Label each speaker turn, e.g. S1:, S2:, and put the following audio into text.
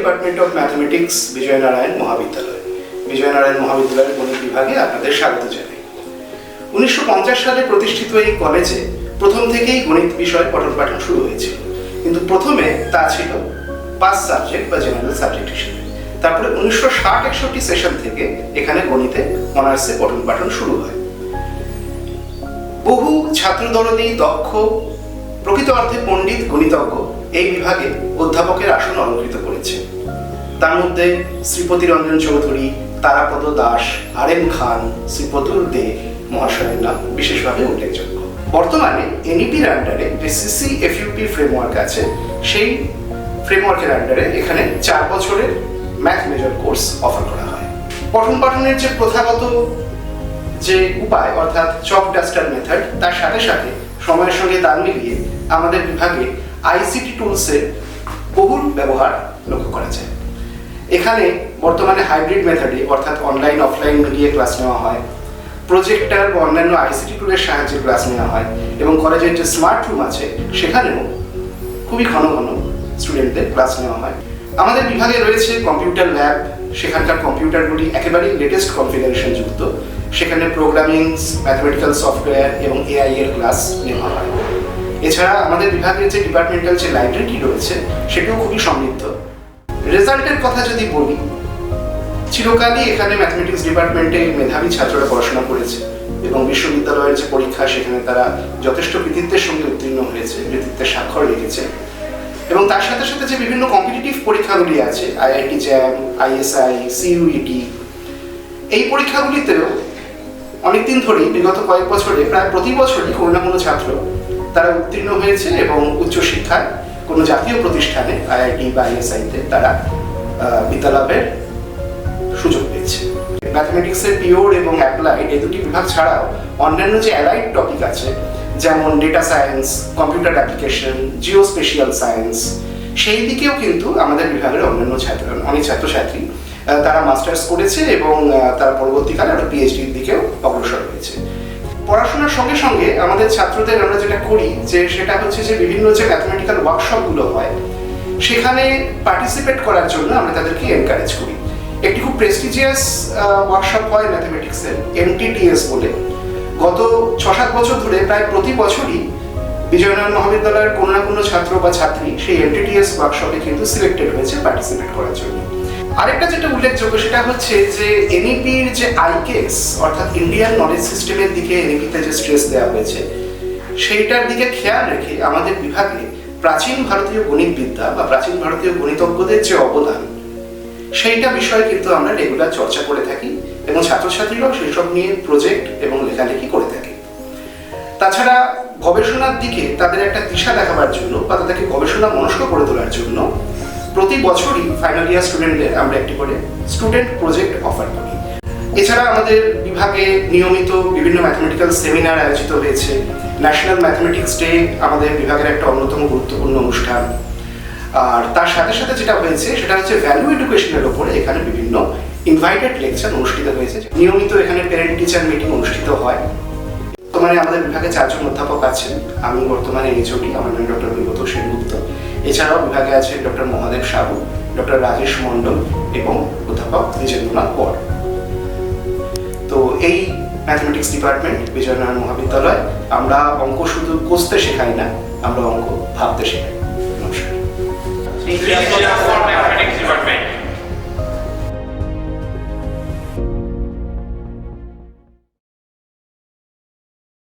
S1: Department of mathematics Bijaynarayan মহাবিদ্যালয়। বিজয়নারায়ণ মহাবিদ্যালয়ের গণিত বিভাগে আপনাদের স্বাগত জানাই। 1950 সালে প্রতিষ্ঠিত এই কলেজে প্রথম থেকেই গণিত বিষয় পঠন পাঠন শুরু হয়েছিল, কিন্তু প্রথমে তা ছিল পাস সাবজেক্ট বা জেনারেল সাবজেক্ট হিসেবে। তারপরে 1960-61 সেশন থেকে এখানে গণিতে অনার্সে পঠন পাঠন শুরু হয়। বহু ছাত্রদরদী দক্ষ প্রকৃত অর্থে পণ্ডিত গণিতজ্ঞ এই বিভাগে অধ্যাপকের আসন অলঙ্কৃত করেছে। তার মধ্যে শ্রীপতি রঞ্জন চৌধুরী, তারাপদ দাস, আর.এম. খান, শ্রীপতুল দে মহাশয়ের নাম বিশেষভাবে উল্লেখযোগ্য। বর্তমানে এনইপির আন্ডারে যে সিসি-এফইউপি ফ্রেমওয়ার্ক আছে, সেই ফ্রেমওয়ার্কের আন্ডারে এখানে 4 বছরের ম্যাথ মেজর কোর্স অফার করা হয়। পঠন পাঠনের যে প্রথাগত যে উপায় অর্থাৎ চক ডাস্টার মেথড, তার সাথে সাথে সময়ের সঙ্গে তাল মিলিয়ে আমাদের বিভাগে আইসিটি টুলসের বহুল ব্যবহার লক্ষ্য করা যায়। এখানে বর্তমানে হাইব্রিড মেথডে অর্থাৎ অনলাইন অফলাইন মিলিয়ে ক্লাস নেওয়া হয়, প্রজেক্টর বা অন্যান্য আইসিটি টুলের সাহায্যে ক্লাস নেওয়া হয়, এবং কলেজের যে স্মার্ট রুম আছে সেখানেও খুবই ঘন ঘন স্টুডেন্টদের ক্লাস নেওয়া হয়। আমাদের বিভাগে রয়েছে কম্পিউটার ল্যাব, সেখানকার কম্পিউটারগুলি একেবারেই লেটেস্ট কনফিগারেশন যুক্ত। সেখানে প্রোগ্রামিং, ম্যাথমেটিক্যাল সফটওয়্যার এবং এআই এর ক্লাস নেওয়া হয়। এছাড়া আমাদের বিভাগের যে ডিপার্টমেন্টাল যে লাইব্রেরিটি রয়েছে সেটাও খুবই সমৃদ্ধ। রেজাল্টের কথা যদি বলি, চিরকালই এখানে ম্যাথমেটিক্স ডিপার্টমেন্টে মেধাবী ছাত্ররা পড়াশোনা করেছে এবং বিশ্ববিদ্যালয়ের যে পরীক্ষা সেখানে তারা যথেষ্ট কৃতিত্বের সঙ্গে উত্তীর্ণ হয়েছে, কৃতিত্বের স্বাক্ষর রেখেছে। এবং তার সাথে সাথে যে বিভিন্ন কম্পিটিটিভ পরীক্ষাগুলি আছে, আইআইটি জ্যাম, আইএসআই, সিইউইটি, এই পরীক্ষাগুলিতেও অনেকদিন ধরেই বিগত কয়েক বছরে প্রায় প্রতি বছরই কোনো না কোনো ছাত্র তারা উত্তীর্ণ হয়েছে এবং উচ্চশিক্ষায় কোনো জাতীয় প্রতিষ্ঠানে আইআইটি বা আইএসআইতে তারা বিদ্যালাভের সুযোগ পেয়েছে। ম্যাথমেটিক্সের পিওর এবং অ্যাপ্লাইড এই দুটি বিভাগ ছাড়াও অন্যান্য যে অ্যালাইড টপিক আছে, যেমন data science, computer application, geospatial science, সেই দিকেও কিন্তু আমাদের বিভাগের অনেক ছাত্রছাত্রী তারা মাস্টার্স করেছে এবং তারা পরবর্তীকালে একটা পিএইচডির দিকেও অগ্রসর হয়েছে। পড়াশোনার সঙ্গে সঙ্গে আমাদের ছাত্রদের আমরা যেটা করি সেটা হচ্ছে যে বিভিন্ন যে ম্যাথমেটিক্যাল ওয়ার্কশপগুলো হয় সেখানে পার্টিসিপেট করার জন্য আমরা তাদেরকে এনকারেজ করি। একটি খুব প্রেস্টিজিয়াস ওয়ার্কশপ হয় ম্যাথমেটিক্সের, এমটিটিএস বলে। গত 6-7 বছর ধরে প্রায় প্রতি বছরই বিজয়নারায়ণ মহাবিদ্যালয়ের কোনো না কোনো ছাত্র বা ছাত্রী সেই এমটিটিএস ওয়ার্কশপে কিন্তু সিলেক্টেড হয়েছে পার্টিসিপেট করার জন্য। আরেকটা যেটা উল্লেখযোগ্য সেটা হচ্ছে যে এনইপির যে আইকেএস অর্থাৎ ইন্ডিয়ান নলেজ সিস্টেমের দিকে এনইপিতে যে স্ট্রেস দেওয়া হয়েছে সেইটার দিকে খেয়াল রেখে আমাদের বিভাগে প্রাচীন ভারতীয় গণিতবিদ্যা বা প্রাচীন ভারতীয় গণিতজ্ঞদের যে অবদান সেইটা বিষয়ে কিন্তু আমরা রেগুলার চর্চা করে থাকি এবং ছাত্রছাত্রীরাও সেসব নিয়ে প্রজেক্ট এবং লেখালেখি করে থাকে। তাছাড়া গবেষণার দিকে তাদের একটা দিশা দেখাবার জন্য বা তাদেরকে গবেষণা মনস্ক করে তোলার জন্য প্রতি বছরই ফাইনাল ইয়ার স্টুডেন্টদের আমরা একটি করে স্টুডেন্ট প্রজেক্ট অফার করি। এছাড়া আমাদের বিভাগে নিয়মিত বিভিন্ন ম্যাথমেটিক্যাল সেমিনার আয়োজিত হয়েছে। ন্যাশনাল ম্যাথমেটিক্স ডে আমাদের বিভাগের একটা অন্যতম গুরুত্বপূর্ণ অনুষ্ঠান। আর তার সাথে সাথে যেটা হয়েছে সেটা হচ্ছে ভ্যালু এডুকেশনের ওপরে এখানে বিভিন্ন ইনভাইটেড লেকচার অনুষ্ঠিত হয়েছে। নিয়মিত এখানে প্যারেন্ট টিচার মিটিং অনুষ্ঠিত হয়। বর্তমানে আমাদের বিভাগে 4 জন অধ্যাপক আছেন। আমি বর্তমানে এইচওডি, আমার নাম ডক্টর বিগত সেনগুপ্ত। এছাড়াও বিভাগে আছে ডক্টর মহাদেব সাহু, ডক্টর রাজেশ মণ্ডল এবং অধ্যাপক দ্বিজেন্দ্রনাথ কর। তো এই ম্যাথমেটিক্স ডিপার্টমেন্ট বিজয়নারায়ণ মহাবিদ্যালয়, আমরা অঙ্ক শুধু কষতে শেখাই না, আমরা অঙ্ক ভাবতে শেখাই। নমস্কার।